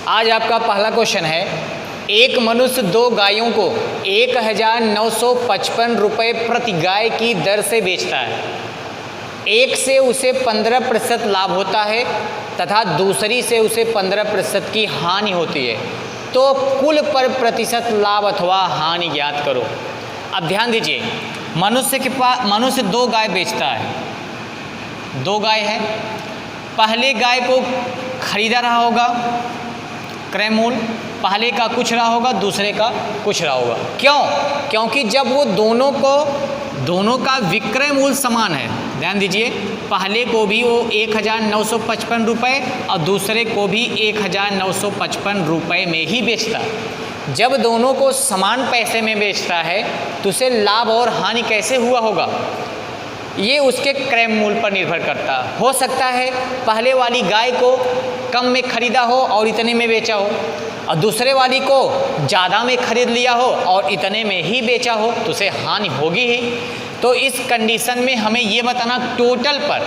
आज आपका पहला क्वेश्चन है, एक मनुष्य 2 गायों को 1955 रुपये प्रति गाय की दर से बेचता है। एक से उसे 15% लाभ होता है तथा दूसरी से उसे 15% की हानि होती है, तो कुल पर प्रतिशत लाभ अथवा हानि ज्ञात करो। अब ध्यान दीजिए, मनुष्य 2 गाय बेचता है, 2 गाय है। पहले गाय को खरीदा रहा होगा क्रय मूल्य, पहले का कुछ रहा होगा, दूसरे का कुछ रहा होगा। क्यों? क्योंकि जब वो दोनों का विक्रय मूल्य समान है, ध्यान दीजिए, पहले को भी वो 1955 रुपये और दूसरे को भी 1955 रुपये में ही बेचता है। जब दोनों को समान पैसे में बेचता है तो उसे लाभ और हानि कैसे हुआ होगा, ये उसके क्रय मूल्य पर निर्भर करता हो सकता है पहले वाली गाय को कम में खरीदा हो और इतने में बेचा हो, और दूसरे वाली को ज़्यादा में खरीद लिया हो और इतने में ही बेचा हो, तो उसे हानि होगी ही। तो इस कंडीशन में हमें ये बताना टोटल पर,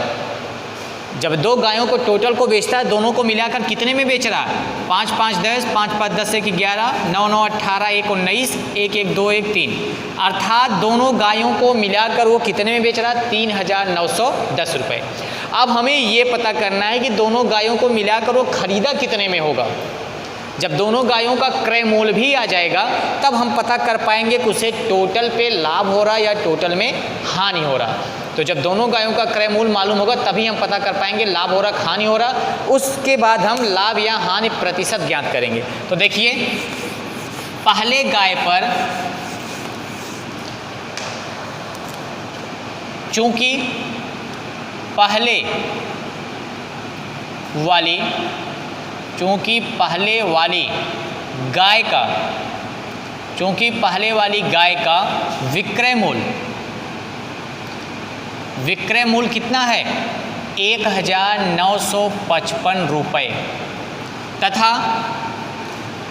जब 2 गायों को टोटल को बेचता है, दोनों को मिलाकर कितने में बेच रहा है, 5 5 10, 5 5 10 1 11, 9 9 18, 1 19, 1 1 2 1 3, अर्थात दोनों गायों को मिलाकर वो कितने में बेच रहा है, 3910 रुपये। अब हमें ये पता करना है कि दोनों गायों को मिलाकर वो खरीदा कितने में होगा। जब दोनों गायों का क्रय मूल्य भी आ जाएगा तब हम पता कर पाएंगे कि उसे टोटल पे लाभ हो रहा है या टोटल में हानि हो रहा है। तो जब दोनों गायों का क्रय मूल्य मालूम होगा तभी हम पता कर पाएंगे लाभ हो रहा हानि हो रहा, उसके बाद हम लाभ या हानि प्रतिशत ज्ञात करेंगे। तो देखिए, पहले गाय पर चूंकि पहले वाली गाय का विक्रय मूल्य कितना है, 1955 रुपये, तथा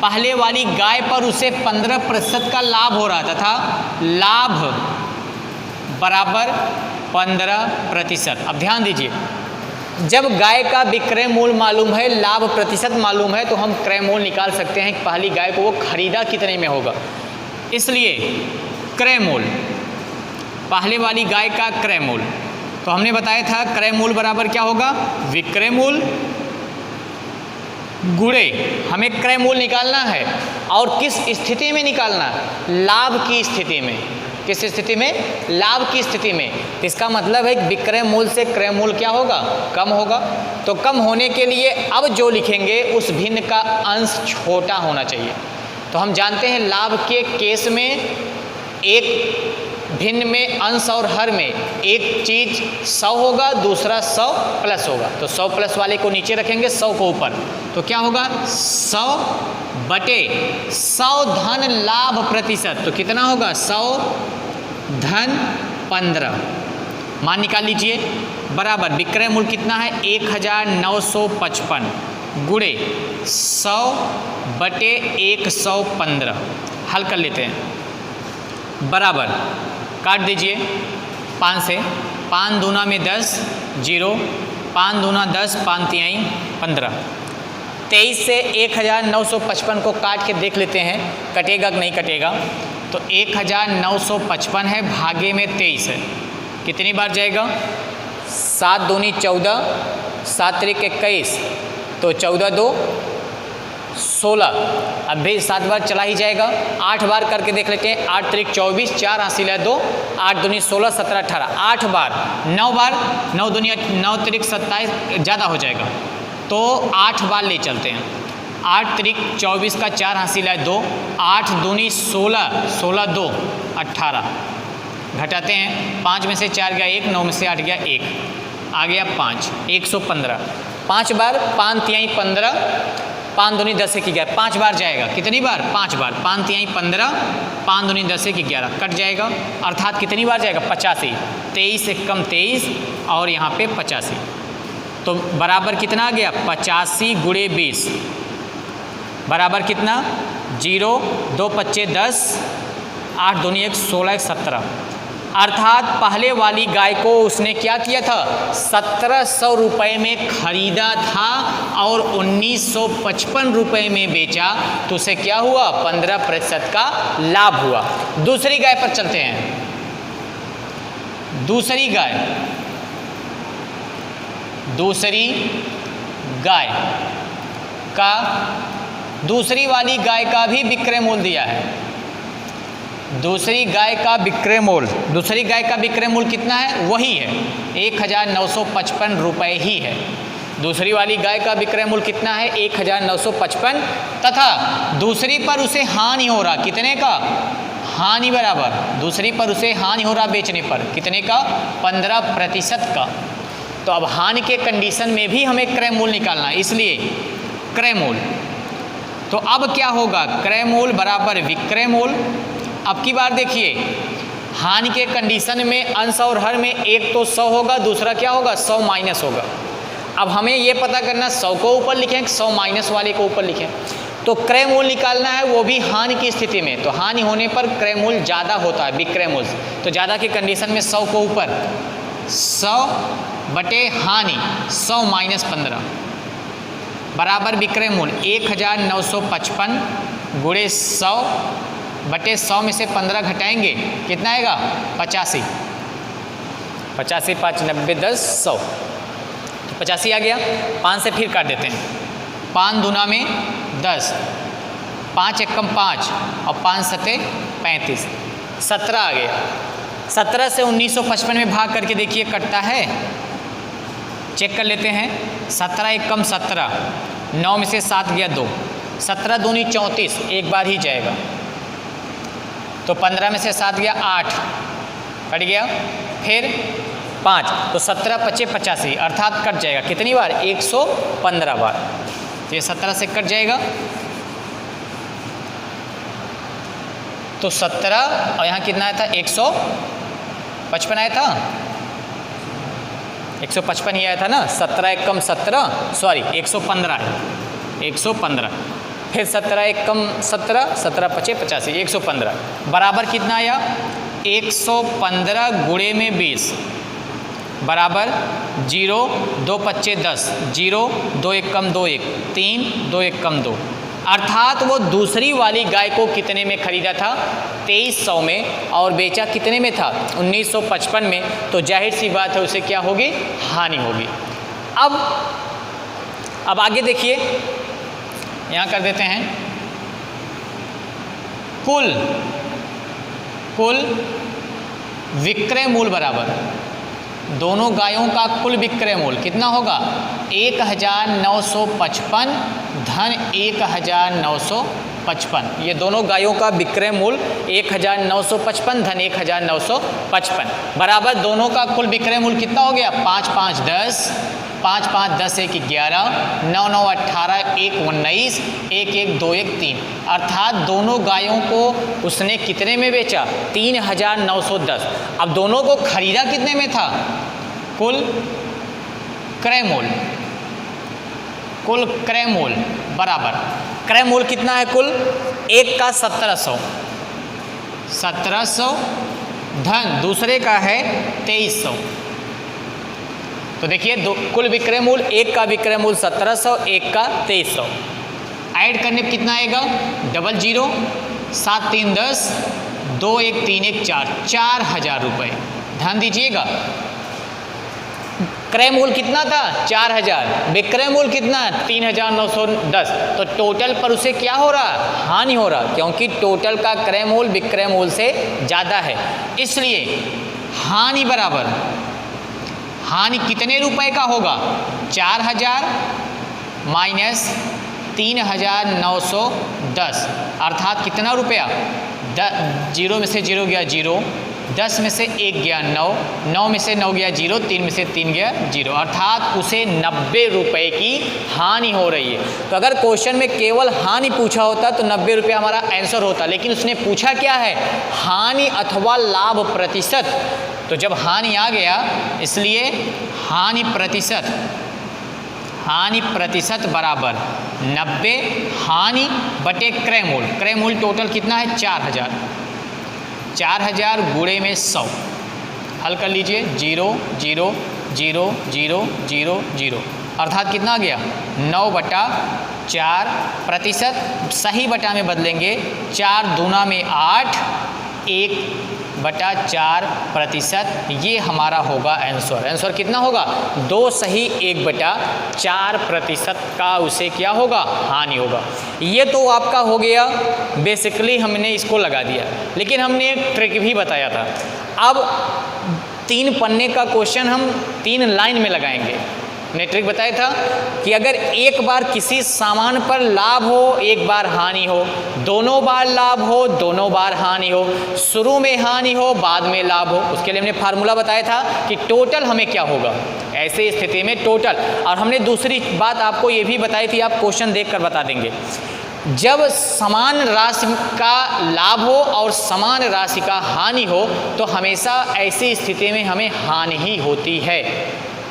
पहले वाली गाय पर उसे 15% का लाभ हो रहा तथा लाभ बराबर 15%। अब ध्यान दीजिए, जब गाय का विक्रय मूल्य मालूम है, लाभ प्रतिशत मालूम है, तो हम क्रय मूल्य निकाल सकते हैं कि पहली गाय को वो खरीदा कितने में होगा। इसलिए क्रय मूल्य, पहले वाली गाय का क्रय मूल्य, तो हमने बताया था क्रय मूल्य बराबर क्या होगा, विक्रय मूल्य गुणे, हमें क्रय मूल्य निकालना है और किस स्थिति में निकालना है, लाभ की स्थिति में। किस स्थिति में, लाभ की स्थिति में। इसका मतलब है कि विक्रय मूल्य से क्रय मूल्य क्या होगा, कम होगा। तो कम होने के लिए अब जो लिखेंगे उस भिन्न का अंश छोटा होना चाहिए। तो हम जानते हैं लाभ के केस में एक भिन्न में अंश और हर में एक चीज 100 होगा, दूसरा 100 प्लस होगा। तो 100 प्लस वाले को नीचे रखेंगे, 100 को ऊपर, तो क्या होगा 100 बटे 100 धन लाभ प्रतिशत, तो कितना होगा 100 धन 15, मान निकाल लीजिए, बराबर विक्रय मूल्य कितना है 1955 गुणे 100 बटे 115, हल कर लेते हैं, बराबर काट दीजिए 5 से, 5 दूना में 10, 0, 5 दूना 10, 5 तिहाई 15, 23 से 1955 को काट के देख लेते हैं कटेगा कि नहीं कटेगा। तो 1955 है, भागे में 23 है, कितनी बार जाएगा, 7 दूनी 14, 7 त्रिक 21, तो 14 2 16, अब भी 7 बार चला ही जाएगा। 8 बार करके देख लेते हैं, 8 त्रिक 24, 4 हासिल है 2, 8 दूनी 16, 17 18, 8 बार, 9 बार, 9 दूनी 9 त्रिक 27, ज़्यादा हो जाएगा, तो 8 बार ले चलते हैं। 8 त्रिक 24 का 4 हासिल है 2, 8 दूनी 16, 16 2 18, घटाते हैं, 5 में से 4 गया 1, 9 में से 8 गया 1, आ गया 5, 115, 5 बार, 5 तिहाई 15, 5 दूनी 10 1 11, 5 बार जाएगा, कितनी बार, 5 बार, 5 तिहाई 15, 5 दूनी 10 1 11, कट जाएगा, अर्थात कितनी बार जाएगा 85, 23 से कम 23 और यहाँ पे 85, तो बराबर कितना आ गया 85 गुणे 20, बराबर कितना 0, 2 पच्चे 10, 8 दूनी 1 16 1 17, अर्थात पहले वाली गाय को उसने क्या किया था, 1700 रुपये में खरीदा था और 1955 रुपये में बेचा, तो उसे क्या हुआ, 15% का लाभ हुआ। दूसरी गाय पर चलते हैं। दूसरी गाय का दूसरी वाली गाय का भी विक्रय मूल्य दिया है। दूसरी गाय का विक्रय मूल्य कितना है, वही है 1955 रुपये ही है। दूसरी वाली गाय का विक्रय मूल्य कितना है, 1955, तथा दूसरी पर उसे हानि हो रहा, कितने का, हानि बराबर, दूसरी पर उसे हानि हो रहा बेचने पर कितने का, 15% का। तो अब हानि के कंडीशन में भी हमें क्रय मूल्य निकालना है, इसलिए क्रय मूल्य। तो अब क्या होगा, क्रय मूल्य बराबर विक्रय मूल्य। अब की बार देखिए, हानि के कंडीशन में अंश और हर में एक तो 100 होगा, दूसरा क्या होगा, 100 माइनस होगा। अब हमें ये पता करना 100 को ऊपर लिखें, 100 माइनस वाले को ऊपर लिखें। तो क्रय मूल्य निकालना है, वो भी हानि की स्थिति में। तो हानि होने पर क्रय मूल्य ज़्यादा होता है विक्रय मूल्य, तो ज़्यादा की कंडीशन में 100 को ऊपर, 100 बटे हानि 100 माइनस 15 बराबर विक्रय मूल्य 1955 गुणे 100 बटे 100 में से 15 घटाएंगे, कितना आएगा, 85। 85 5 90 10 100, तो 85 आ गया। 5 से फिर काट देते हैं, 5 दूना में 10, 5 एकम 5 और 5 सते 35, 17 आ गया। 17 से 1955 में भाग करके देखिए कटता है, चेक कर लेते हैं। 17 एकम 17, 9 में से 7 गया 2, 17 दूनी 34, एक बार ही जाएगा। तो 15 में से 7 गया 8, कट गया, फिर 5, तो 17 25 85, अर्थात कट जाएगा कितनी बार, 115 बार। तो ये 17 से कट जाएगा, तो 17 और यहाँ कितना आया था, 155 आया था, 155 ही आया था ना। 17 एकम 17, सॉरी 115 है, 115, फिर 17 एकम 17, 17 25 85, 115 बराबर कितना आया, 115 गुणे में 20 बराबर 0, 2 25 10, 0, 2 एकम 2 1, 3, 2 एकम 2। अर्थात वो दूसरी वाली गाय को कितने में खरीदा था, 2300 में, और बेचा कितने में था, 1955 में। तो जाहिर सी बात है उसे क्या होगी, हानि होगी। अब आगे देखिए, यहाँ कर देते हैं कुल विक्रय मूल्य बराबर दोनों गायों का कुल विक्रय मूल्य कितना होगा, 1955 धन 1955। ये दोनों गायों का विक्रय मूल्य 1955 धन 1955 बराबर दोनों का कुल विक्रय मूल्य कितना हो गया, 5 5 10, 5 5 10 1 11, 9 9 18, 1 19, 1 1 2 1 3। अर्थात दोनों गायों को उसने कितने में बेचा, 3910। अब दोनों को खरीदा कितने में था, कुल क्रय मूल्य बराबर क्रय मूल्य कितना है कुल, एक का 1700 धन दूसरे का है 2300। तो देखिए कुल विक्रय मूल्य, एक का विक्रय मूल्य 1700, एक का 2300। ऐड करने पर कितना आएगा, 00 7 3 10, 2 1 3 1 4, 4000 रुपये। ध्यान दीजिएगा, क्रय मूल्य कितना था, 4000, विक्रय मूल्य कितना, 3910। तो टोटल पर उसे क्या हो रहा, हानि हो रहा, क्योंकि टोटल का क्रय मूल्य विक्रय मूल्य से ज़्यादा है। इसलिए हानि बराबर, हानि कितने रुपए का होगा, 4000 माइनस 3910, अर्थात कितना रुपया, 0 में से 0 गया 0, 10 में से 1 गया 9, 9 में से 9 गया 0, 3 में से 3 गया 0, अर्थात उसे 90 रुपये की हानि हो रही है। तो अगर क्वेश्चन में केवल हानि पूछा होता तो 90 रुपये हमारा आंसर होता, लेकिन उसने पूछा क्या है, हानि अथवा लाभ प्रतिशत। तो जब हानि आ गया, इसलिए हानि प्रतिशत बराबर 90 हानि बटे क्रय मूल्य। क्रय मूल्य टोटल कितना है, 4000 गुणे में 100, हल कर लीजिए 0 0 0 0 0 0 अर्थात कितना आ गया 9/4 प्रतिशत। सही बटा में बदलेंगे 4 दूना में 8 1/4 प्रतिशत। ये हमारा होगा आंसर। आंसर कितना होगा 2 सही 1/4 प्रतिशत का उसे क्या होगा हानि होगा। ये तो आपका हो गया बेसिकली हमने इसको लगा दिया, लेकिन हमने एक ट्रिक भी बताया था। अब 3 पन्ने का क्वेश्चन हम 3 लाइन में लगाएंगे। हमने ट्रिक बताया था कि अगर एक बार किसी सामान पर लाभ हो एक बार हानि हो, दोनों बार लाभ हो दोनों बार हानि हो, शुरू में हानि हो बाद में लाभ हो, उसके लिए हमने फार्मूला बताया था कि टोटल हमें क्या होगा ऐसे स्थिति में टोटल। और हमने दूसरी बात आपको ये भी बताई थी, आप क्वेश्चन देखकर बता देंगे, जब समान राशि का लाभ हो और समान राशि का हानि हो तो हमेशा ऐसी स्थिति में हमें हानि ही होती है।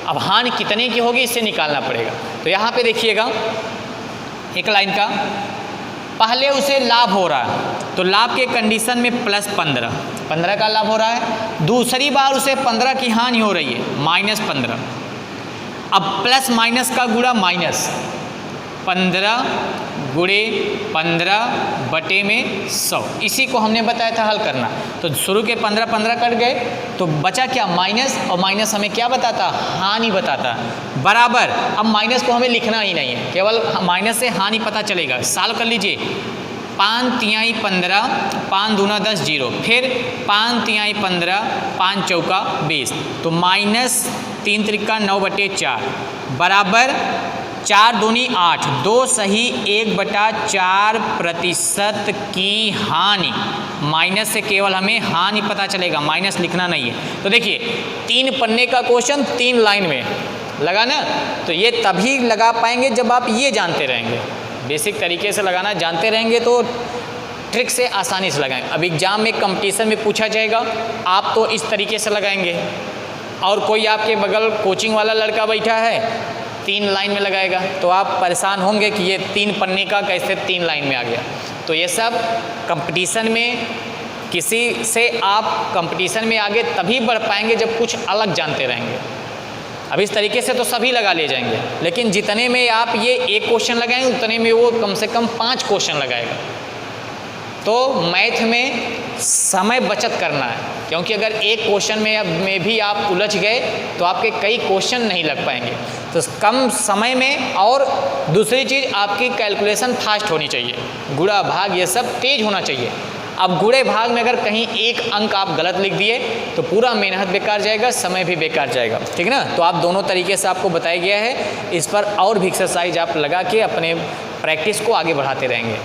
अब हानि कितने की होगी इससे निकालना पड़ेगा। तो यहाँ पे देखिएगा एक लाइन का, पहले उसे लाभ हो रहा है तो लाभ के कंडीशन में +15 का लाभ हो रहा है। दूसरी बार उसे 15 की हानि हो रही है -15। अब प्लस माइनस का गुणा -15 गुणे 15/100, इसी को हमने बताया था हल करना। तो शुरू के 15 कट गए तो बचा क्या माइनस, और माइनस हमें क्या बताता हानि बताता बराबर। अब माइनस को हमें लिखना ही नहीं है, केवल माइनस से हानि पता चलेगा। सॉल्व कर लीजिए 5 तिहाई 15 5 दूना 10 0, फिर 5 तिहाई 15 5 चौका 20, तो -3 त्रिका 9/4 बराबर 4 दूनी 8, 2 सही 1/4 प्रतिशत की हानि। माइनस से केवल हमें हानि पता चलेगा, माइनस लिखना नहीं है। तो देखिए 3 पन्ने का क्वेश्चन 3 लाइन में लगा ना, तो ये तभी लगा पाएंगे जब आप ये जानते रहेंगे। बेसिक तरीके से लगाना जानते रहेंगे तो ट्रिक से आसानी से लगाएंगे। अब एग्जाम में कंपटीशन में पूछा जाएगा, आप तो इस तरीके से लगाएंगे और कोई आपके बगल कोचिंग वाला लड़का बैठा है 3 लाइन में लगाएगा, तो आप परेशान होंगे कि ये 3 पन्ने का कैसे 3 लाइन में आ गया। तो ये सब कंपटीशन में किसी से आप कंपटीशन में आगे तभी बढ़ पाएंगे जब कुछ अलग जानते रहेंगे। अब इस तरीके से तो सभी लगा ले जाएंगे, लेकिन जितने में आप ये एक क्वेश्चन लगाएंगे उतने में वो कम से कम 5 क्वेश्चन लगाएगा। तो मैथ में समय बचत करना है, क्योंकि अगर एक क्वेश्चन में भी आप उलझ गए तो आपके कई क्वेश्चन नहीं लग पाएंगे। तो कम समय में, और दूसरी चीज़ आपकी कैलकुलेशन फास्ट होनी चाहिए, गुणा भाग ये सब तेज होना चाहिए। अब गुणे भाग में अगर कहीं एक अंक आप गलत लिख दिए तो पूरा मेहनत बेकार जाएगा, समय भी बेकार जाएगा, ठीक ना। तो आप दोनों तरीके से आपको बताया गया है, इस पर और भी एक्सरसाइज आप लगा के अपने प्रैक्टिस को आगे बढ़ाते रहेंगे।